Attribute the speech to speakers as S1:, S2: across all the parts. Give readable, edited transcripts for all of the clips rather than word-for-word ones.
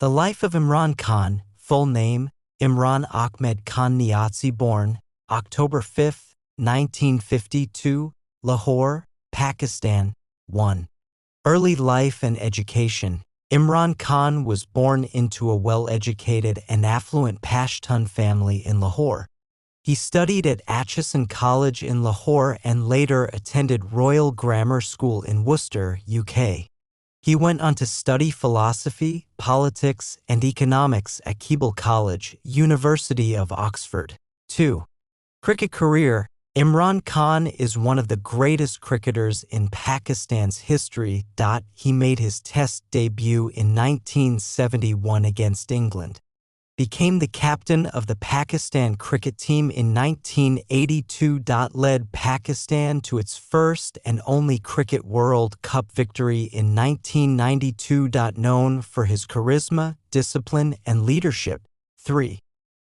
S1: The Life of Imran Khan, full name, Imran Ahmed Khan Niazi, born October 5, 1952, Lahore, Pakistan. 1. Early life and education. Imran Khan was born into a well-educated and affluent Pashtun family in Lahore. He studied at Atchison College in Lahore and later attended Royal Grammar School in Worcester, UK. He went on to study philosophy, politics, and economics at Keble College, University of Oxford. 2. Cricket career. Imran Khan is one of the greatest cricketers in Pakistan's history. He made his Test debut in 1971 against England, became the captain of the Pakistan cricket team in 1982. Led Pakistan to its first and only Cricket World Cup victory in 1992. Known for his charisma, discipline, and leadership. 3.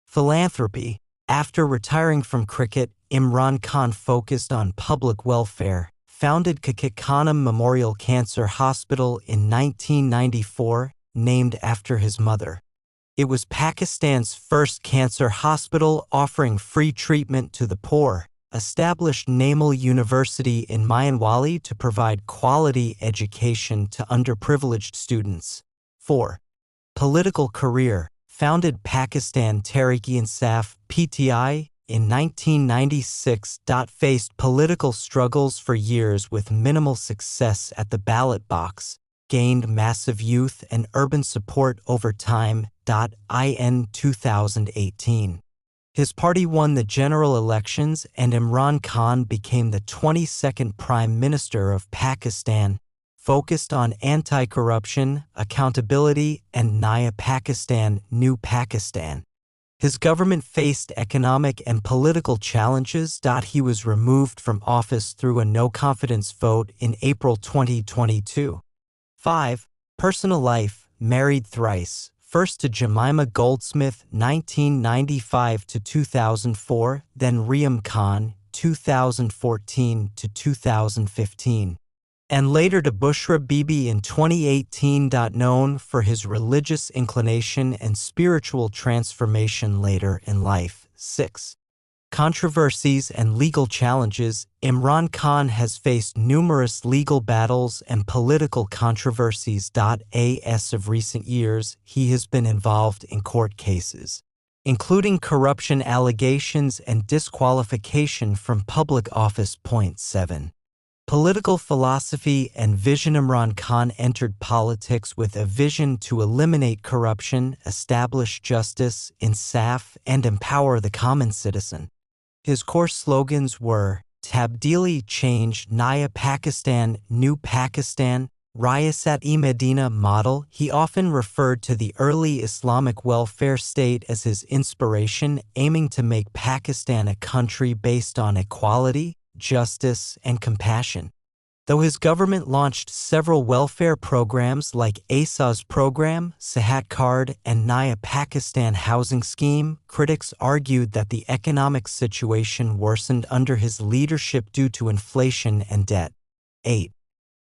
S1: Philanthropy. After retiring from cricket, Imran Khan focused on public welfare, founded Kaki Khanum Memorial Cancer Hospital in 1994, named after his mother. It was Pakistan's first cancer hospital offering free treatment to the poor, established Namal University in Mayanwali to provide quality education to underprivileged students. 4. Political career. Founded Pakistan Tehreek-e-Insaf (PTI) in 1996. Faced political struggles for years with minimal success at the ballot box, gained massive youth and urban support over time. In 2018, his party won the general elections and Imran Khan became the 22nd Prime Minister of Pakistan, focused on anti-corruption, accountability, and Naya Pakistan, New Pakistan. His government faced economic and political challenges. He was removed from office through a no-confidence vote in April 2022. 5. Personal life. Married thrice. First to Jemima Goldsmith, 1995 to 2004, then Riyam Khan, 2014 to 2015, and later to Bushra Bibi in 2018. Known for his religious inclination and spiritual transformation later in life. 6. Controversies and legal challenges. Imran Khan has faced numerous legal battles and political controversies. As of recent years, he has been involved in court cases, including corruption allegations and disqualification from public office. 7. Political philosophy and vision. Imran Khan entered politics with a vision to eliminate corruption, establish justice, insaf, and empower the common citizen. His core slogans were Tabdili, change, Naya Pakistan, New Pakistan, Riyasat-e-Medina model. He often referred to the early Islamic welfare state as his inspiration, aiming to make Pakistan a country based on equality, justice, and compassion. Though his government launched several welfare programs like ASA's program, Sehat Card, and Naya Pakistan housing scheme, critics argued that the economic situation worsened under his leadership due to inflation and debt. 8.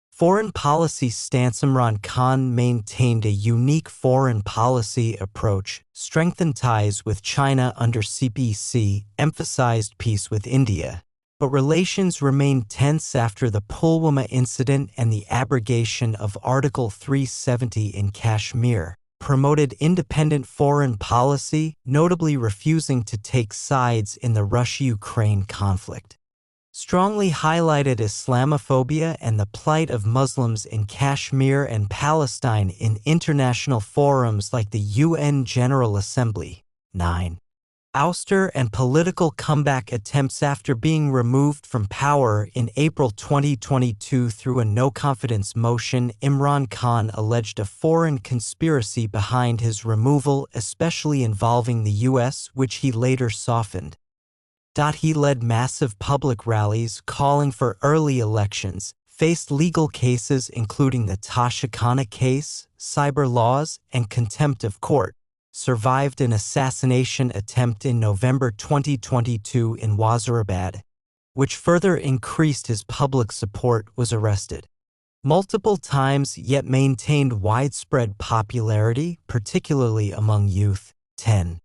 S1: Foreign policy stance. Imran Khan maintained a unique foreign policy approach, strengthened ties with China under CPC, emphasized peace with India. But relations remained tense after the Pulwama incident and the abrogation of Article 370 in Kashmir, promoted independent foreign policy, notably refusing to take sides in the Russia-Ukraine conflict. Strongly highlighted Islamophobia and the plight of Muslims in Kashmir and Palestine in international forums like the UN General Assembly. 9. Ouster and political comeback attempts. After being removed from power in April 2022 through a no-confidence motion, Imran Khan alleged a foreign conspiracy behind his removal, especially involving the US, which he later softened. He led massive public rallies calling for early elections, faced legal cases including the Tasha Khanna case, cyber laws, and contempt of court. Survived an assassination attempt in November 2022 in Wazirabad, which further increased his public support. Was arrested. multiple times yet maintained widespread popularity, particularly among youth. 10.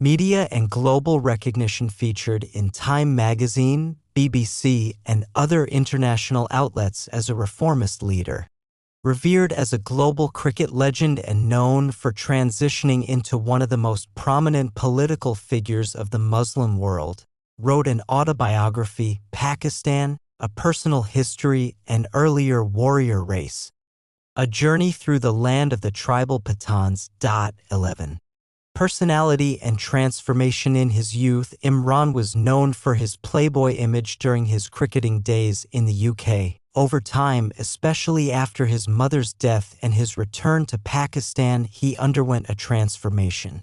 S1: Media and global recognition featured in Time magazine, BBC, and other international outlets as a reformist leader. Revered as a global cricket legend and known for transitioning into one of the most prominent political figures of the Muslim world, wrote an autobiography, Pakistan, A Personal History and Earlier Warrior Race. A Journey Through the Land of the Tribal Pathans. 11. Personality and transformation. In his youth, Imran was known for his playboy image during his cricketing days in the UK. Over time, especially after his mother's death and his return to Pakistan, he underwent a transformation,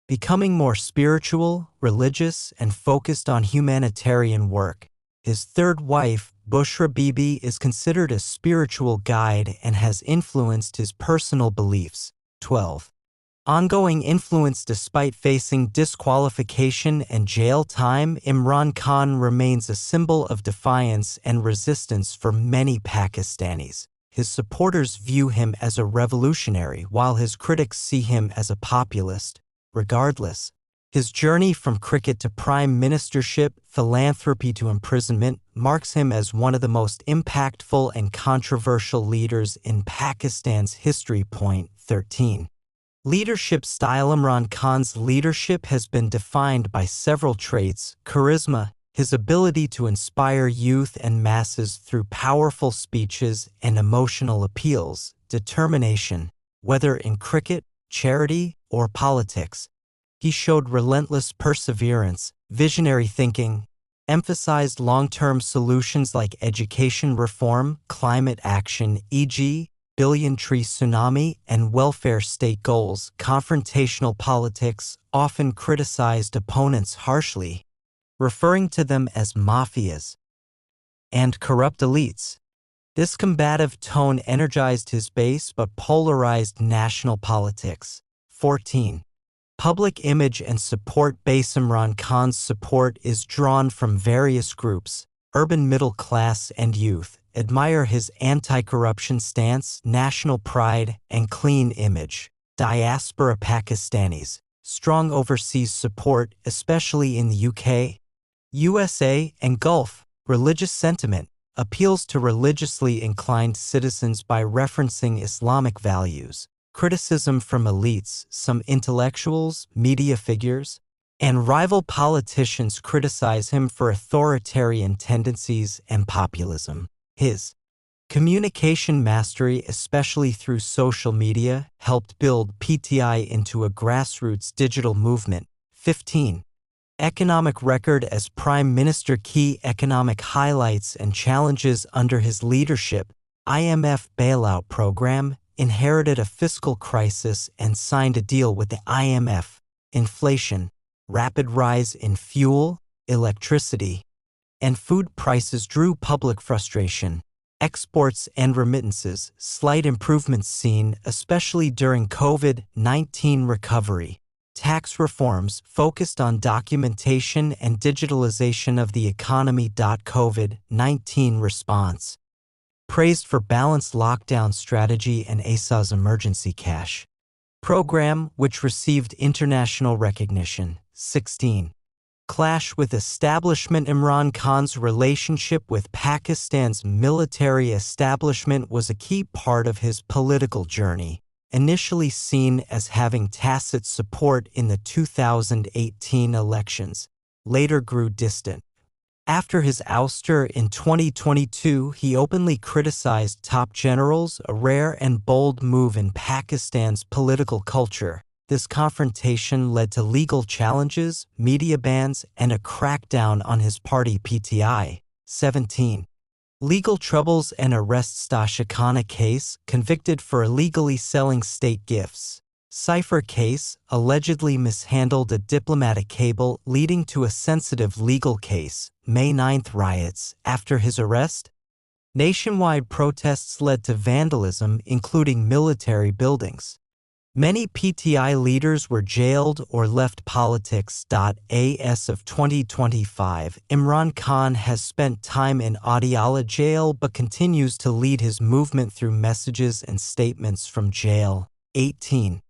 S1: becoming more spiritual, religious, and focused on humanitarian work. His third wife, Bushra Bibi, is considered a spiritual guide and has influenced his personal beliefs. 12. Ongoing influence. Despite facing disqualification and jail time, Imran Khan remains a symbol of defiance and resistance for many Pakistanis. His supporters view him as a revolutionary, while his critics see him as a populist. Regardless, his journey from cricket to prime ministership, philanthropy to imprisonment marks him as one of the most impactful and controversial leaders in Pakistan's history. 13. Leadership style. Imran Khan's leadership has been defined by several traits: charisma, his ability to inspire youth and masses through powerful speeches and emotional appeals; determination, whether in cricket, charity, or politics. He showed relentless perseverance, visionary thinking, emphasized long-term solutions like education reform, climate action, e.g., billion-tree tsunami, and welfare state goals. Confrontational politics, often criticized opponents harshly, referring to them as mafias and corrupt elites. This combative tone energized his base but polarized national politics. 14. Public image and support base. Imran Khan's support is drawn from various groups. Urban middle class and youth admire his anti-corruption stance, national pride, and clean image. Diaspora Pakistanis, strong overseas support, especially in the UK, USA, and Gulf. Religious sentiment appeals to religiously inclined citizens by referencing Islamic values. Criticism from elites, some intellectuals, media figures, and rival politicians criticize him for authoritarian tendencies and populism. His communication mastery, especially through social media, helped build PTI into a grassroots digital movement. 15. Economic record as Prime Minister. Key economic highlights and challenges under his leadership: IMF bailout program, inherited a fiscal crisis and signed a deal with the IMF. Inflation, rapid rise in fuel, electricity, and food prices drew public frustration. Exports and remittances, slight improvements seen, especially during COVID-19 recovery. Tax reforms focused on documentation and digitalization of the economy. COVID-19 response, praised for balanced lockdown strategy and ASA's emergency cash program, which received international recognition. 16. Clash with establishment. Imran Khan's relationship with Pakistan's military establishment was a key part of his political journey. Initially seen as having tacit support in the 2018 elections, later grew distant. After his ouster in 2022, he openly criticized top generals, a rare and bold move in Pakistan's political culture. This confrontation led to legal challenges, media bans, and a crackdown on his party PTI. 17. Legal troubles and arrests. Shahana case, convicted for illegally selling state gifts. Cipher case, allegedly mishandled a diplomatic cable, leading to a sensitive legal case. May 9 riots. After his arrest, nationwide protests led to vandalism, including military buildings. Many PTI leaders were jailed or left politics. As of 2025, Imran Khan has spent time in Adiala jail but continues to lead his movement through messages and statements from jail. 18.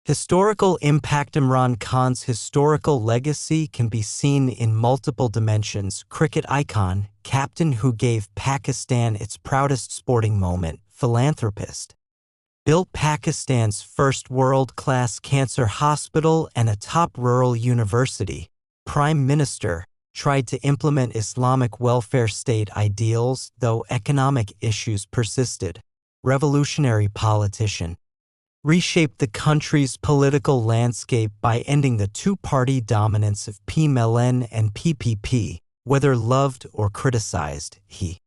S1: Historical impact. Imran Khan's historical legacy can be seen in multiple dimensions. Cricket icon, captain who gave Pakistan its proudest sporting moment, philanthropist. Built Pakistan's first world-class cancer hospital and a top rural university. Prime Minister tried to implement Islamic welfare state ideals, though economic issues persisted. Revolutionary politician reshaped the country's political landscape by ending the two-party dominance of PMLN and PPP. Whether loved or criticized, he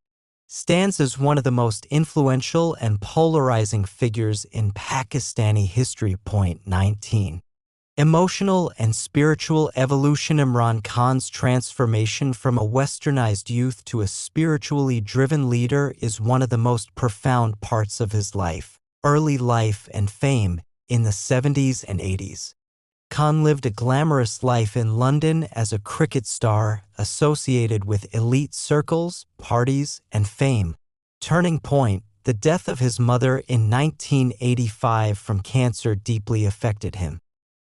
S1: stands as one of the most influential and polarizing figures in Pakistani history. 19. Emotional and spiritual evolution. Imran Khan's transformation from a westernized youth to a spiritually driven leader is one of the most profound parts of his life. Early life and fame. In the 70s and 80s, Khan lived a glamorous life in London as a cricket star associated with elite circles, parties, and fame. Turning point: the death of his mother in 1985 from cancer deeply affected him.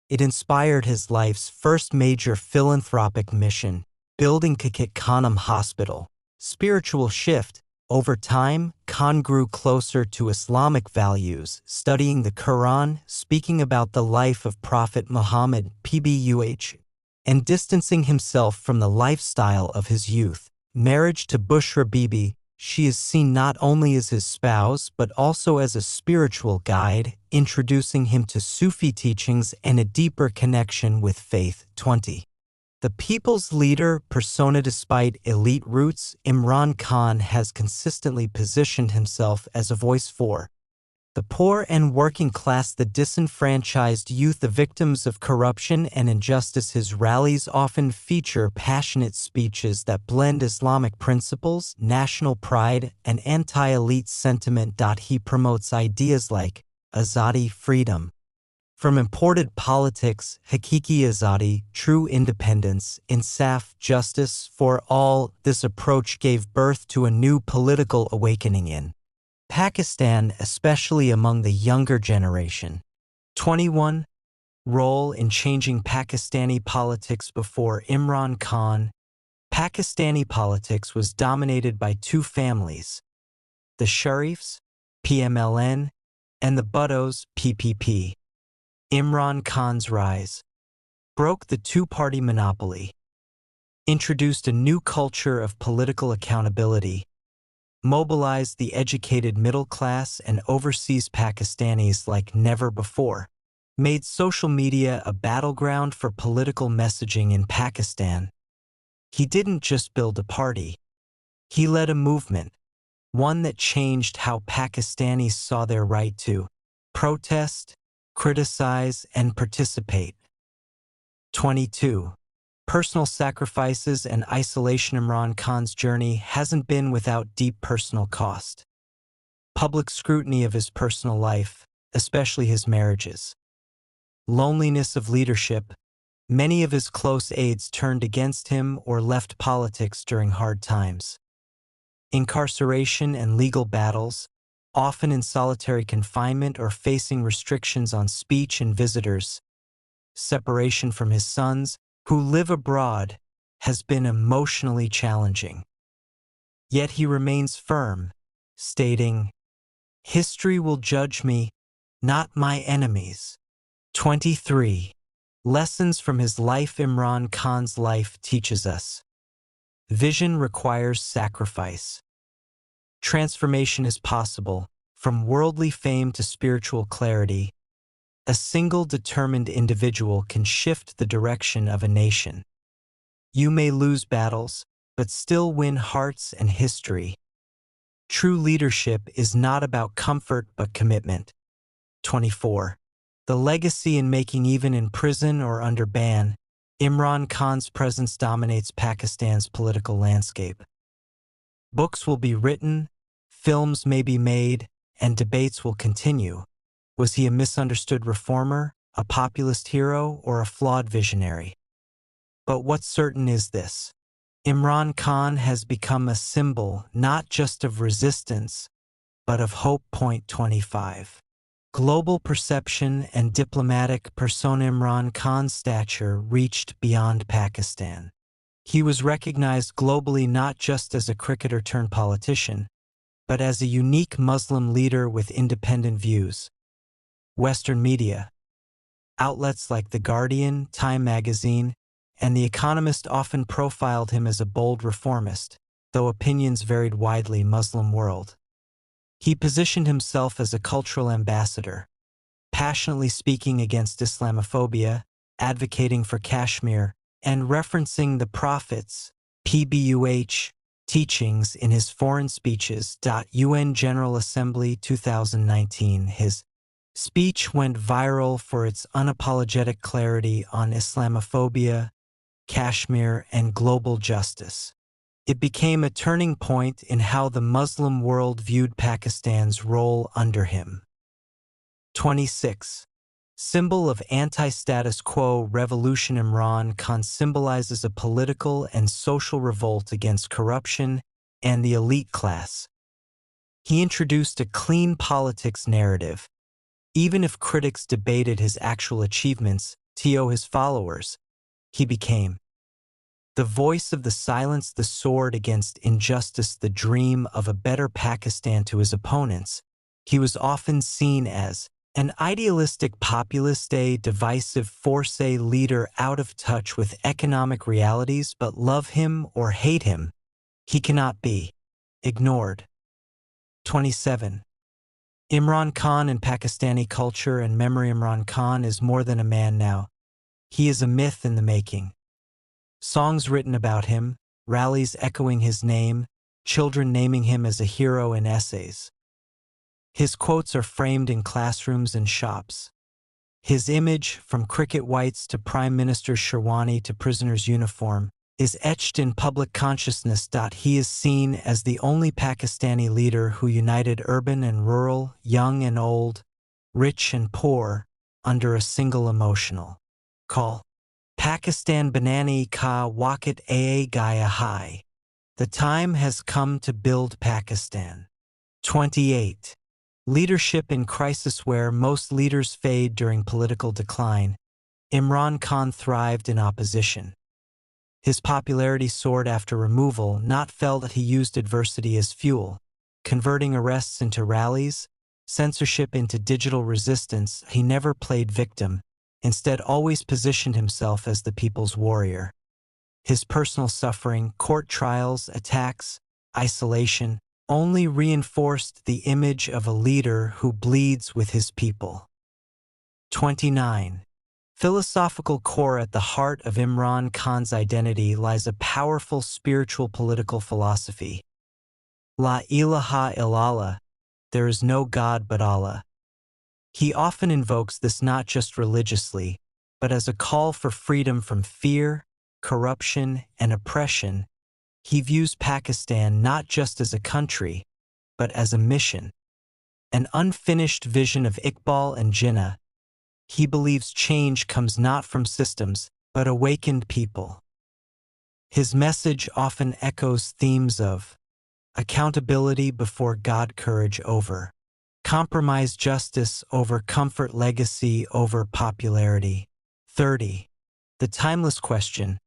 S1: It inspired his life's first major philanthropic mission, building Kikit Khanum Hospital. Spiritual shift. Over time, Khan grew closer to Islamic values, studying the Quran, speaking about the life of Prophet Muhammad (PBUH), and distancing himself from the lifestyle of his youth. Marriage to Bushra Bibi, she is seen not only as his spouse but also as a spiritual guide, introducing him to Sufi teachings and a deeper connection with faith. 20. The people's leader persona. Despite elite roots, Imran Khan has consistently positioned himself as a voice for the poor and working class, the disenfranchised youth, the victims of corruption and injustice. His rallies often feature passionate speeches that blend Islamic principles, national pride, and anti-elite sentiment. He promotes ideas like azadi, freedom from imported politics, hakiki azadi, true independence, insaf, justice for all. This approach gave birth to a new political awakening in Pakistan, especially among the younger generation. 21. Role in changing Pakistani politics. Before Imran Khan, Pakistani politics was dominated by two families: the Sharifs, PMLN, and the Bhuttos, PPP. Imran Khan's rise broke the two-party monopoly, introduced a new culture of political accountability, mobilized the educated middle class and overseas Pakistanis like never before, made social media a battleground for political messaging in Pakistan. He didn't just build a party, he led a movement, one that changed how Pakistanis saw their right to protest, criticize, and participate. 22. Personal sacrifices and isolation. Imran Khan's journey hasn't been without deep personal cost. Public scrutiny of his personal life, especially his marriages. Loneliness of leadership. Many of his close aides turned against him or left politics during hard times. Incarceration and legal battles, often in solitary confinement or facing restrictions on speech and visitors. Separation from his sons, who live abroad, has been emotionally challenging. Yet he remains firm, stating, "History will judge me, not my enemies." 23. Lessons from his life. Imran Khan's life teaches us: vision requires sacrifice. Transformation is possible, from worldly fame to spiritual clarity. A single determined individual can shift the direction of a nation. You may lose battles, but still win hearts and history. True leadership is not about comfort but commitment. 24. The legacy in making. Even in prison or under ban, Imran Khan's presence dominates Pakistan's political landscape. Books will be written, films may be made, and debates will continue. Was he a misunderstood reformer, a populist hero, or a flawed visionary? But what's certain is this: Imran Khan has become a symbol not just of resistance, but of hope. 25. Global perception and diplomatic persona. Imran Khan's stature reached beyond Pakistan. He was recognized globally not just as a cricketer turned politician, but as a unique Muslim leader with independent views. Western media, outlets like The Guardian, Time magazine, and The Economist often profiled him as a bold reformist, though opinions varied widely. Muslim world. He positioned himself as a cultural ambassador, passionately speaking against Islamophobia, advocating for Kashmir, and referencing the Prophet's PBUH teachings in his foreign speeches. UN General Assembly 2019. His speech went viral for its unapologetic clarity on Islamophobia, Kashmir, and global justice. It became a turning point in how the Muslim world viewed Pakistan's role under him. 26. Symbol of anti-status quo revolution. Imran Khan symbolizes a political and social revolt against corruption and the elite class. He introduced a clean politics narrative. Even if critics debated his actual achievements, to his followers, he became the voice of the silence, the sword against injustice, the dream of a better Pakistan. To his opponents, he was often seen as an idealistic populist, a divisive force, a leader out of touch with economic realities. But love him or hate him, he cannot be ignored. 27. Imran Khan in Pakistani culture and memory. Imran Khan is more than a man now. He is a myth in the making. Songs written about him, rallies echoing his name, children naming him as a hero in essays. His quotes are framed in classrooms and shops. His image, from cricket whites to Prime Minister Sherwani to prisoner's uniform, is etched in public consciousness. He is seen as the only Pakistani leader who united urban and rural, young and old, rich and poor, under a single emotional call. Pakistan Banani Ka Wakat Aa Gaya Hai. The time has come to build Pakistan. 28. Leadership in crisis. Where most leaders fade during political decline, Imran Khan thrived in opposition. His popularity soared after removal. Not felt. He used adversity as fuel, converting arrests into rallies, censorship into digital resistance. He never played victim, instead always positioned himself as the people's warrior. His personal suffering, court trials, attacks, isolation, only reinforced the image of a leader who bleeds with his people. 29. Philosophical core. At the heart of Imran Khan's identity lies a powerful spiritual political philosophy. La ilaha illallah, there is no God but Allah. He often invokes this not just religiously, but as a call for freedom from fear, corruption, and oppression. He views Pakistan not just as a country, but as a mission, an unfinished vision of Iqbal and Jinnah. He believes change comes not from systems, but awakened people. His message often echoes themes of accountability before God, courage over compromise, justice over comfort, legacy over popularity. 30. The timeless question: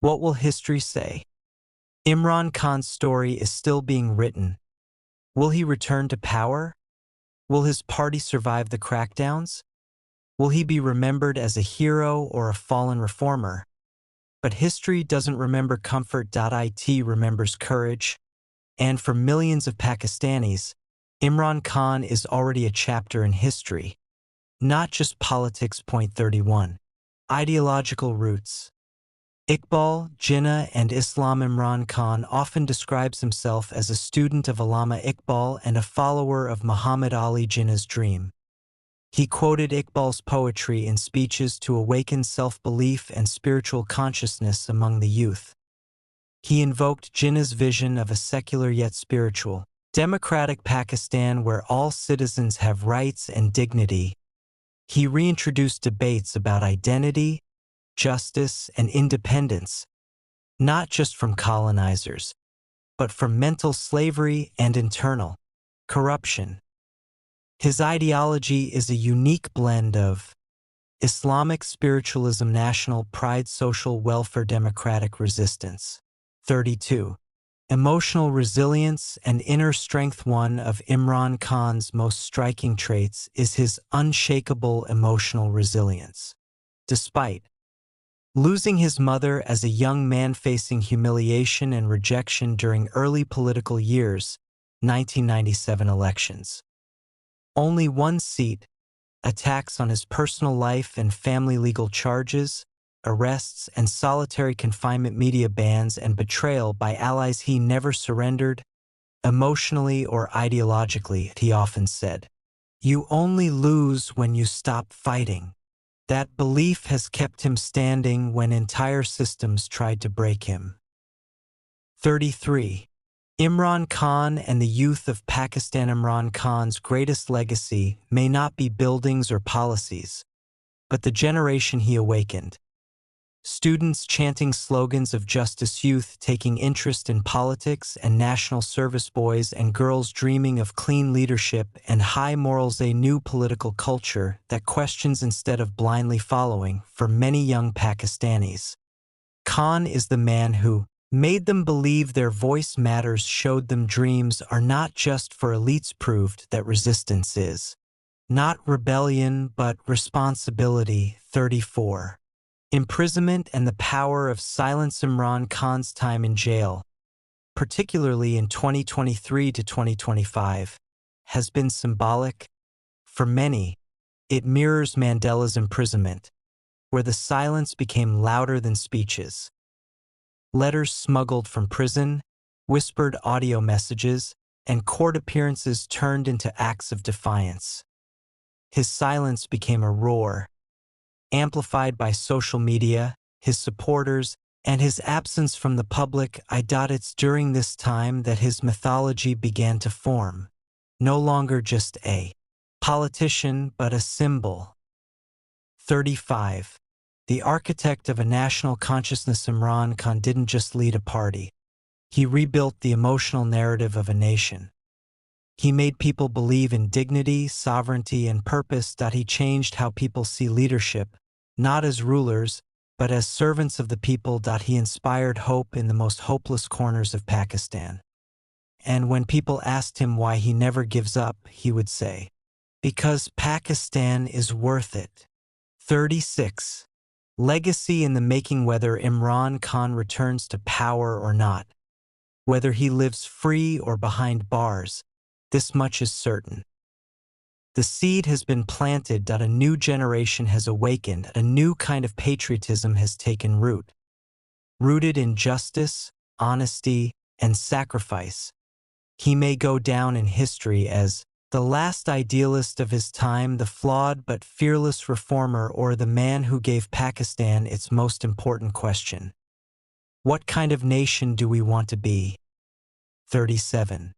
S1: what will history say? Imran Khan's story is still being written. Will he return to power? Will his party survive the crackdowns? Will he be remembered as a hero or a fallen reformer? But history doesn't remember comfort. It remembers courage. And for millions of Pakistanis, Imran Khan is already a chapter in history, not just politics. 31. Ideological roots. Iqbal, Jinnah, and Islam. Imran Khan often describes himself as a student of Allama Iqbal and a follower of Muhammad Ali Jinnah's dream. He quoted Iqbal's poetry in speeches to awaken self-belief and spiritual consciousness among the youth. He invoked Jinnah's vision of a secular yet spiritual Democratic Pakistan, where all citizens have rights and dignity. He reintroduced debates about identity, justice, and independence, not just from colonizers, but from mental slavery and internal corruption. His ideology is a unique blend of Islamic spiritualism, national pride, social welfare, democratic resistance. 32. Emotional resilience and inner strength. One of Imran Khan's most striking traits is his unshakable emotional resilience. Despite losing his mother as a young man, facing humiliation and rejection during early political years, 1997 elections, only one seat, attacks on his personal life and family, legal charges, arrests and solitary confinement, media bans and betrayal by allies, he never surrendered, emotionally or ideologically. He often said, "You only lose when you stop fighting." That belief has kept him standing when entire systems tried to break him. 33. Imran Khan and the youth of Pakistan. Imran Khan's greatest legacy may not be buildings or policies, but the generation he awakened. Students chanting slogans of justice, youth taking interest in politics and national service, boys and girls dreaming of clean leadership and high morals, a new political culture that questions instead of blindly following. For many young Pakistanis, Khan is the man who made them believe their voice matters, showed them dreams are not just for elites, proved that resistance is not rebellion but responsibility. 34. Imprisonment and the power of silence. Imran Khan's time in jail, particularly in 2023 to 2025, has been symbolic. For many, it mirrors Mandela's imprisonment, where the silence became louder than speeches. Letters smuggled from prison, whispered audio messages, and court appearances turned into acts of defiance. His silence became a roar, amplified by social media, his supporters, and his absence from the public. It's during this time that his mythology began to form, no longer just a politician but a symbol. 35. The architect of a national consciousness. Imran Khan didn't just lead a party. He rebuilt the emotional narrative of a nation. He made people believe in dignity, sovereignty, and purpose. He changed how people see leadership, not as rulers, but as servants of the people. He inspired hope in the most hopeless corners of Pakistan. And when people asked him why he never gives up, he would say, "Because Pakistan is worth it." 36. Legacy in the making. Whether Imran Khan returns to power or not, whether he lives free or behind bars, this much is certain. The seed has been planted. A new generation has awakened. A new kind of patriotism has taken root. Rooted in justice, honesty, and sacrifice, he may go down in history as the last idealist of his time, the flawed but fearless reformer, or the man who gave Pakistan its most important question: what kind of nation do we want to be? 37.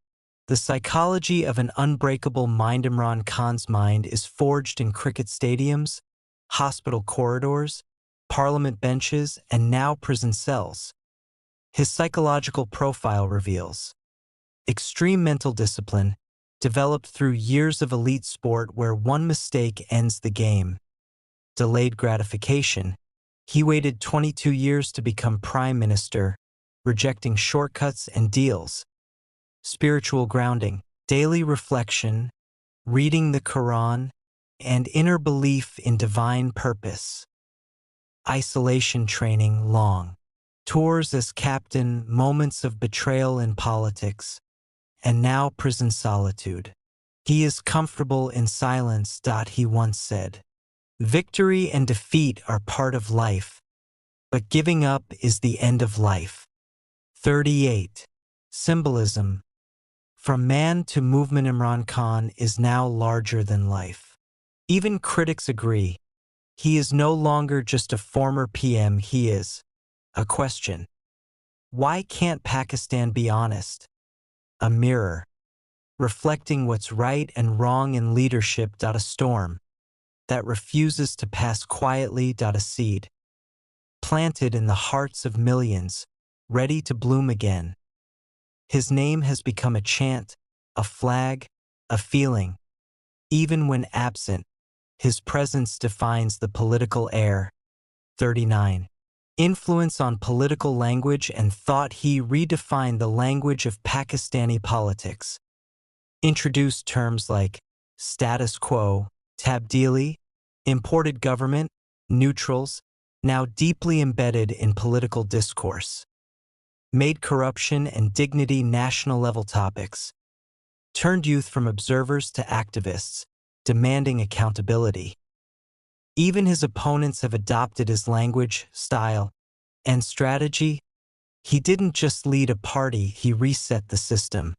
S1: The psychology of an unbreakable mind. Imran Khan's mind is forged in cricket stadiums, hospital corridors, parliament benches, and now prison cells. His psychological profile reveals extreme mental discipline, developed through years of elite sport where one mistake ends the game. Delayed gratification. He waited 22 years to become prime minister, rejecting shortcuts and deals. Spiritual grounding, daily reflection, reading the Quran, and inner belief in divine purpose. Isolation training, long tours as captain, moments of betrayal in politics, and now prison solitude. He is comfortable in silence. He once said, "Victory and defeat are part of life, but giving up is the end of life." 38. Symbolism. From man to movement. Imran Khan is now larger than life. Even critics agree. He is no longer just a former PM, he is a question. Why can't Pakistan be honest? A mirror. reflecting what's right and wrong in leadership. A storm that refuses to pass quietly. A seed planted in the hearts of millions, ready to bloom again. His name has become a chant, a flag, a feeling. Even when absent, his presence defines the political air. 39. Influence on political language and thought. He redefined the language of Pakistani politics. Introduced terms like status quo, tabdili, imported government, neutrals, now deeply embedded in political discourse. Made corruption and dignity national-level topics. Turned youth from observers to activists, demanding accountability. Even his opponents have adopted his language, style, and strategy. He didn't just lead a party, he reset the system.